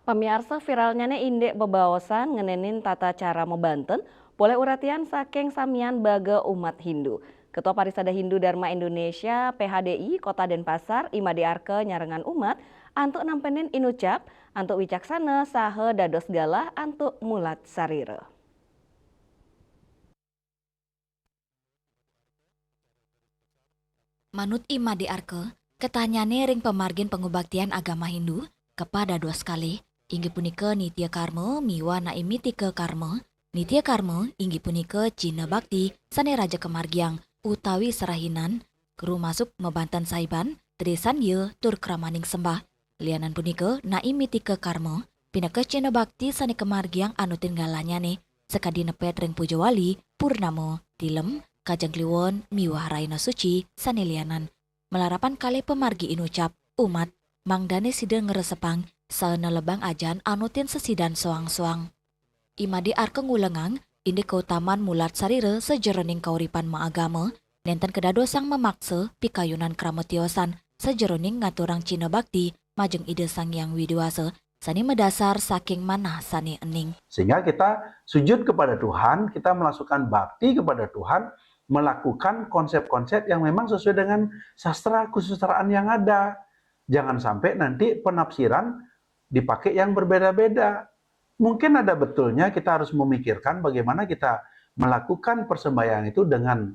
Pamiarsa viralnya indek bebaosan ngenenin tata cara mebanten, boleh uratian saking samian baga umat Hindu. Ketua Parisada Hindu Dharma Indonesia PHDI Kota Denpasar Imade Arke nyarengan umat antuk nampenin inucap, antuk wicaksana sahe dados galah antuk mulat sarire. Manut Imade Arke, ketanyane ring pemargin pengubaktian agama Hindu kepada dua sekali, inggih punika nitya karma miwa naimiti ke karma. Nitya karma inggih punika Cina Bakti sane Raja Kemargiang utawi serahinan kru masuk mebantan saiban tresan ye tur kramaning sembah. Lianan punika naimiti ke karma pinaka Cina Bakti sane Kemargiang anutin galanyane sekadi nepet ring puja wali purnamo tilem Kajang Kliwon miwah raina suci sanelianan. Melarapan kali pemargi inucap umat mangdane sida ngeresepang saena lebang ajan anutin sesidan soang-soang. Imade Arke ngulengang indi keutamaan mulat sarire sejeroning kauripan maagama nenten kedadosang memaksa pikayunan kramatiosan sejeroning ngaturang Cina Bakti majeng ide Sang Hyang Widiwasa sani medasar saking manah sani ening. Sehingga kita sujud kepada Tuhan, kita melakukan bakti kepada Tuhan, melakukan konsep-konsep yang memang sesuai dengan sastra kesusastraan yang ada. Jangan sampai nanti penafsiran dipakai yang berbeda-beda. Mungkin ada betulnya kita harus memikirkan bagaimana kita melakukan persembahyaan itu dengan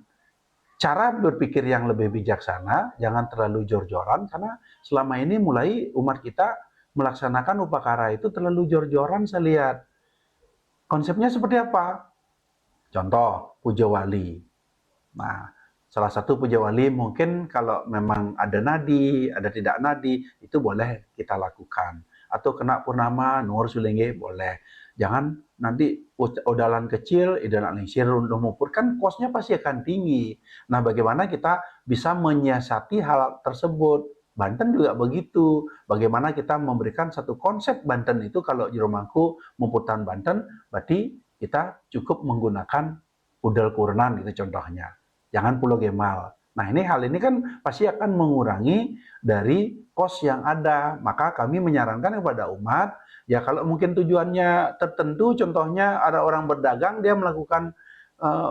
cara berpikir yang lebih bijaksana, jangan terlalu jor-joran, karena selama ini mulai umat kita melaksanakan upakara itu terlalu jor-joran saya lihat. Konsepnya seperti apa? Contoh, puja wali. Nah, salah satu puja wali mungkin kalau memang ada nadi, ada tidak nadi, itu boleh kita lakukan. Atau kena purnama, nur sulengge, boleh. Jangan nanti odalan kecil, idalan lingsir, runduh mupur, kan kosnya pasti akan tinggi. Nah, bagaimana kita bisa menyiasati hal tersebut? Banten juga begitu. Bagaimana kita memberikan satu konsep Banten itu, kalau jero mangku Muputan Banten, berarti kita cukup menggunakan udal kurenan gitu contohnya. Jangan Pulau Gemal. Nah, hal ini kan pasti akan mengurangi dari kos yang ada. Maka kami menyarankan kepada umat, ya kalau mungkin tujuannya tertentu, contohnya ada orang berdagang, dia melakukan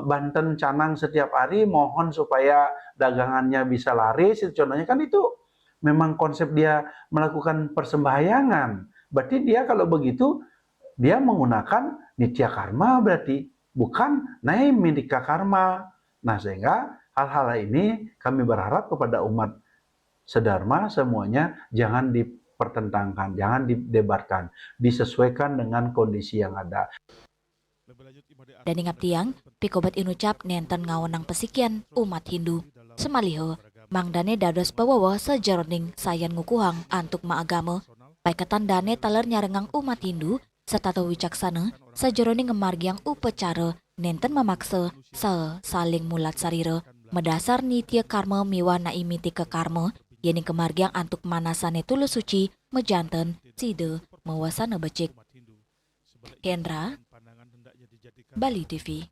Banten canang setiap hari, mohon supaya dagangannya bisa laris, contohnya kan itu memang konsep dia melakukan persembahyangan. Berarti dia kalau begitu, dia menggunakan nitya karma berarti, bukan naimika karma. Nah, sehingga hal-hal ini kami berharap kepada umat sedharma semuanya jangan dipertentangkan, jangan didebatkan, disesuaikan dengan kondisi yang ada. Dan ingap tiang, pikobat inucap nenten ngawenang pesikian umat Hindu. Semaliho, mangdane dados bawawa sejeroning sayan ngukuhang antuk maagama, paiketan dane taler nyarengang umat Hindu, serta wicaksana sejeroning ngemargiang upacara nenten memaksa saling mulat sarire medasar nitya karma miwa naimiti ke karma yening kemargiang antuk manasane tulus suci mejanten side mewasana becik. Kendra Bali TV.